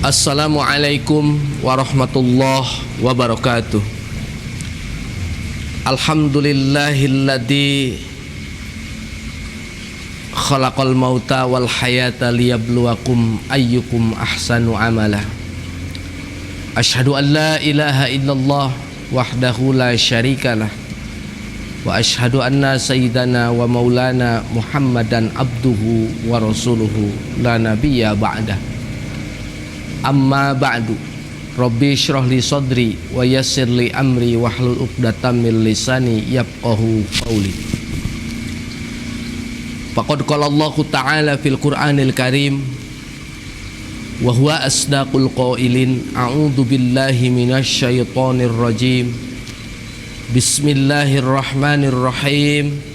Assalamualaikum warahmatullahi wabarakatuh. Alhamdulillahilladzi khalaqal mauta wal hayata liyabluwakum ayyukum ahsanu amala. Asyhadu an la ilaha illallah wahdahu la syarikalah wa asyhadu anna sayyidana wa maulana Muhammadan abduhu wa rasuluhu la nabiyya ba'dah. Amma ba'du, Rabbi syrah li sadri wa yassir li amri wahlul uqdatam min lisani yafqahu qawli. Faqad qala Allahu ta'ala fil Qur'anil Karim wa huwa asdaqul qailin, a'udzu billahi minasy syaithanir rajim. Bismillahirrahmanirrahim.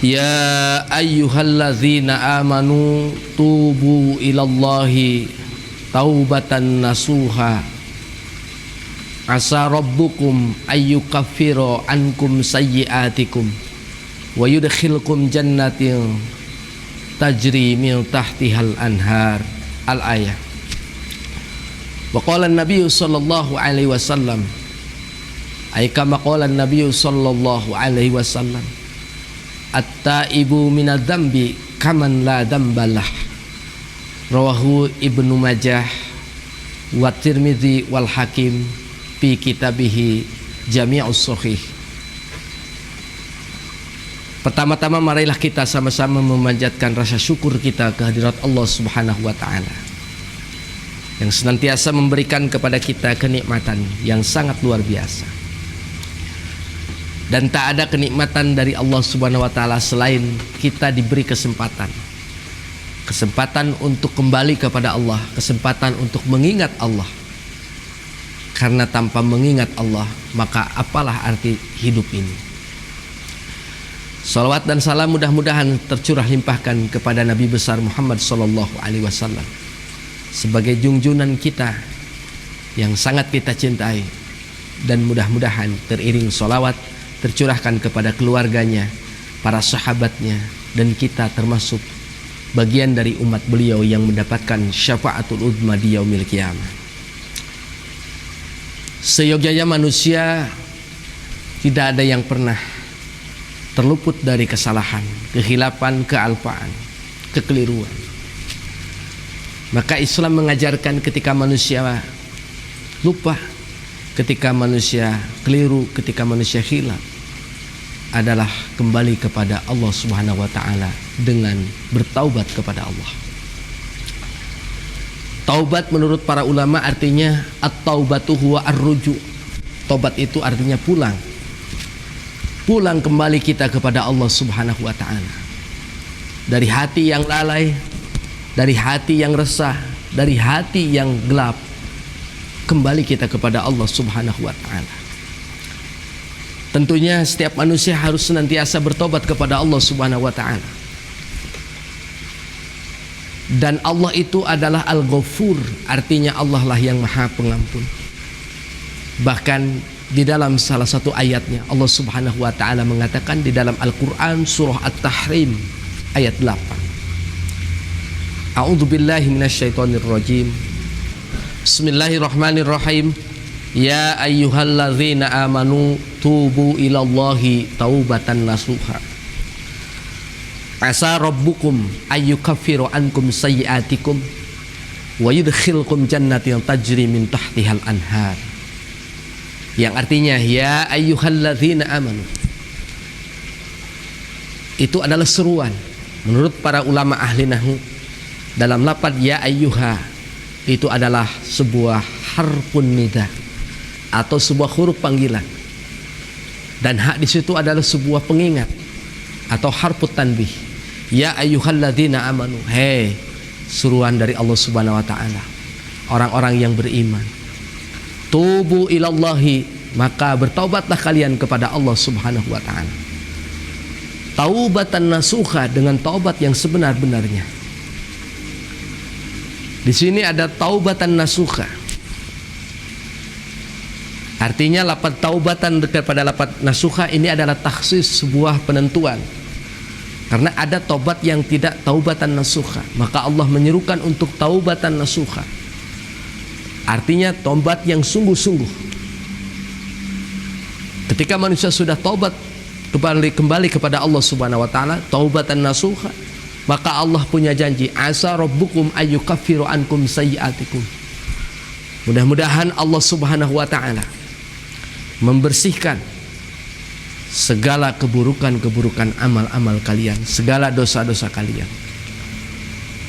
Ya ayyuhalladzina amanu tubu ilallahi taubatan nasuha asa rabbukum ayyukaffira ankum sayyiatikum wa yudkhilkum jannatin tajri min tahtihal anhar. Al-ayah. Wa qala an-nabiy sallallahu alaihi wasallam, ay kama qala an-nabiy sallallahu alaihi wasallam, at-taibu minadz-dzambi kaman la dzambalah. Rawahu Ibnu Majah wa Tirmidzi wal Hakim fi kitabihi Jami'us Shahih. Pertama-tama marilah kita sama-sama memanjatkan rasa syukur kita kehadirat Allah Subhanahu wa taala yang senantiasa memberikan kepada kita kenikmatan yang sangat luar biasa. Dan tak ada kenikmatan dari Allah Subhanahu wa taala selain kita diberi kesempatan untuk kembali kepada Allah, kesempatan untuk mengingat Allah. Karena tanpa mengingat Allah, maka apalah arti hidup ini? Salawat dan salam mudah-mudahan tercurah limpahkan kepada Nabi besar Muhammad sallallahu alaihi wasallam sebagai junjungan kita yang sangat kita cintai, dan mudah-mudahan teriring salawat tercurahkan kepada keluarganya, para sahabatnya, dan kita termasuk bagian dari umat beliau yang mendapatkan syafaatul uzma di yaumil qiyamah. Seyogyanya manusia, tidak ada yang pernah terluput dari kesalahan, kehilapan, kealpaan, kekeliruan. Maka Islam mengajarkan ketika manusia lupa, ketika manusia keliru, ketika manusia hilaf, adalah kembali kepada Allah Subhanahu wa taala dengan bertaubat kepada Allah. Taubat menurut para ulama artinya at-taubatu huwa ar-ruju'. Taubat itu artinya pulang. Pulang kembali kita kepada Allah Subhanahu wa taala. Dari hati yang lalai, dari hati yang resah, dari hati yang gelap, kembali kita kepada Allah Subhanahu wa taala. Tentunya setiap manusia harus senantiasa bertobat kepada Allah Subhanahu wa taala. Dan Allah itu adalah Al-Ghafur, artinya Allah lah yang Maha Pengampun. Bahkan di dalam salah satu ayatnya Allah Subhanahu wa taala mengatakan di dalam Al-Qur'an surah At-Tahrim ayat 8. A'udzubillahi minasyaitonirrajim. Bismillahirrahmanirrahim. Ya ayyuhalladzina amanu tubu ilallahi taubatan nasuha. Asa rabbukum ayyukaffiru ankum sayyi'atikum wa yudkhilkum jannatin tajri min tahtihal anhar. Yang artinya ya ayyuhalladzina amanu. Itu adalah seruan menurut para ulama ahli nahwu. Dalam lafaz ya ayyuha itu adalah sebuah harfun nida atau sebuah huruf panggilan, dan hak di situ adalah sebuah pengingat atau harfut tanbih. Ya ayyuhalladzina amanu, hei, seruan dari Allah Subhanahu wa taala, orang-orang yang beriman. Tubu ilallahi, maka bertaubatlah kalian kepada Allah Subhanahu wa taala. Taubatan nasuha, dengan taubat yang sebenar-benarnya. Di sini ada taubatan nasuha. Artinya lafaz taubatan kepada lafaz nasuha ini adalah takhsis, sebuah penentuan. Karena ada taubat yang tidak taubatan nasuha, maka Allah menyerukan untuk taubatan nasuha. Artinya taubat yang sungguh-sungguh. Ketika manusia sudah taubat kembali kepada Allah Subhanahu wa taala, taubatan nasuha, maka Allah punya janji, asa rabbukum ayyukaffiru ankum sayyi'atikum. Mudah-mudahan Allah Subhanahu wa taala membersihkan segala keburukan-keburukan amal-amal kalian, segala dosa-dosa kalian.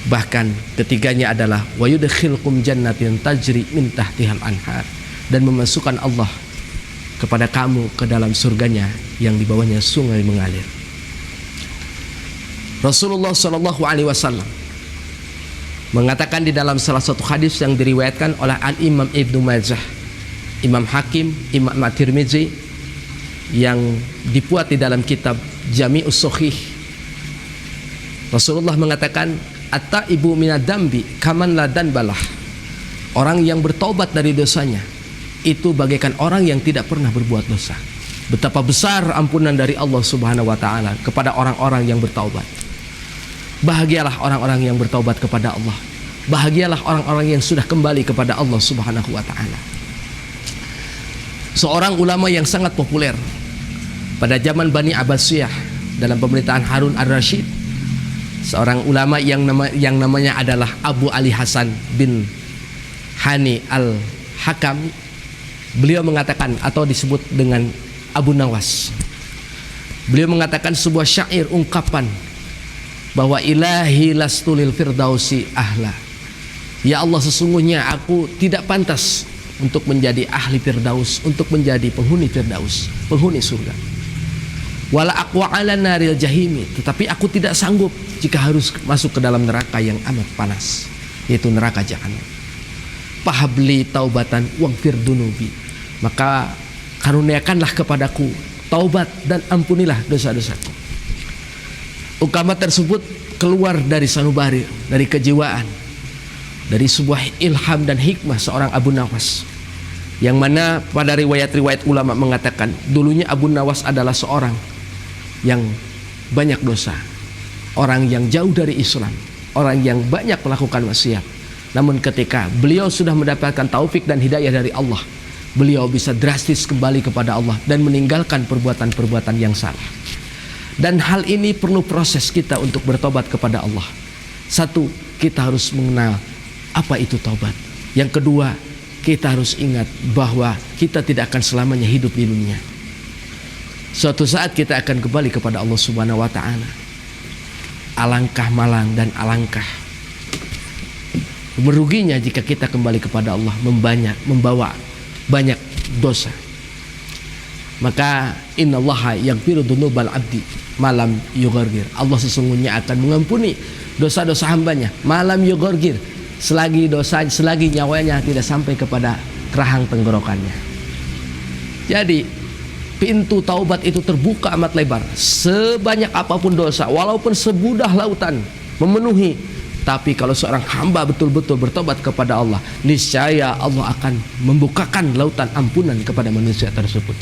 Bahkan ketiganya adalah wa yudkhilkum jannatin tajri min tahtihal anhar, dan memasukkan Allah kepada kamu ke dalam surganya yang di bawahnya sungai mengalir. Rasulullah Shallallahu Alaihi Wasallam mengatakan di dalam salah satu hadis yang diriwayatkan oleh Al-Imam Ibnu Majah, Imam Hakim, Imam At-Tirmidzi, yang dibuat di dalam kitab Jami'us Shahih. Rasulullah mengatakan, at-taibu minad dambi kaman la danbalah. Orang yang bertaubat dari dosanya itu bagaikan orang yang tidak pernah berbuat dosa. Betapa besar ampunan dari Allah Subhanahu wa taala kepada orang-orang yang bertaubat. Bahagialah orang-orang yang bertaubat kepada Allah. Bahagialah orang-orang yang sudah kembali kepada Allah Subhanahu wa taala. Seorang ulama yang sangat populer pada zaman Bani Abbasiyah dalam pemerintahan Harun ar-Rasyid, seorang ulama yang namanya adalah Abu Ali Hasan bin Hani al-Hakam. Beliau mengatakan, atau disebut dengan Abu Nawas, beliau mengatakan sebuah syair ungkapan bahwa ilahi lastulil firdausi ahla. Ya Allah, sesungguhnya aku tidak pantas untuk menjadi ahli firdaus, untuk menjadi penghuni firdaus, penghuni surga. Wala aqwa ala naril jahimi, tetapi aku tidak sanggup jika harus masuk ke dalam neraka yang amat panas, yaitu neraka jahanam. Fahabli taubatan waghfir dunubi, maka karuniakanlah kepadaku taubat dan ampunilah dosa-dosaku. Ungkapan tersebut keluar dari sanubari, dari kejiwaan, dari sebuah ilham dan hikmah seorang Abu Nawas, yang mana pada riwayat-riwayat ulama mengatakan dulunya Abu Nawas adalah seorang yang banyak dosa, orang yang jauh dari Islam, orang yang banyak melakukan maksiat. Namun ketika beliau sudah mendapatkan taufik dan hidayah dari Allah, beliau bisa drastis kembali kepada Allah dan meninggalkan perbuatan-perbuatan yang salah. Dan hal ini perlu proses kita untuk bertobat kepada Allah. Satu, kita harus mengenal apa itu taubat. Yang kedua, kita harus ingat bahwa kita tidak akan selamanya hidup di dunia. Suatu saat kita akan kembali kepada Allah Subhanahu wa taala. Alangkah malang dan alangkah meruginya jika kita kembali kepada Allah membawa banyak dosa. Maka innallaha yaghfiru dzunubal abdi malam yughargir. Allah sesungguhnya akan mengampuni dosa-dosa hambanya malam yughargir, selagi nyawanya tidak sampai kepada rahang tenggorokannya. Jadi pintu taubat itu terbuka amat lebar. Sebanyak apapun dosa, walaupun sebudah lautan memenuhi, tapi kalau seorang hamba betul-betul bertobat kepada Allah, niscaya Allah akan membukakan lautan ampunan kepada manusia tersebut.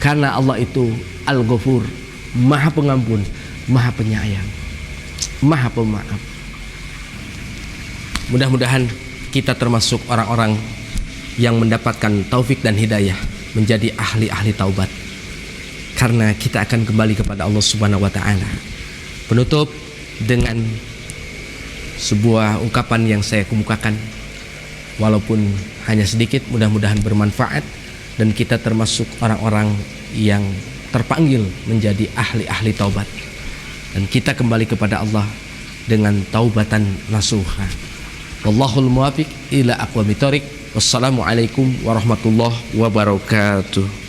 Karena Allah itu Al-Ghafur, Maha Pengampun, Maha Penyayang, Maha Pemaaf. Mudah-mudahan kita termasuk orang-orang yang mendapatkan taufik dan hidayah menjadi ahli-ahli taubat, karena kita akan kembali kepada Allah Subhanahu wa taala. Penutup dengan sebuah ungkapan yang saya kemukakan, walaupun hanya sedikit, mudah-mudahan bermanfaat dan kita termasuk orang-orang yang terpanggil menjadi ahli-ahli taubat, dan kita kembali kepada Allah dengan taubatan nasuha. Wallahul muwaffiq ila aqwamit thoriq. Wassalamualaikum warahmatullahi wabarakatuh.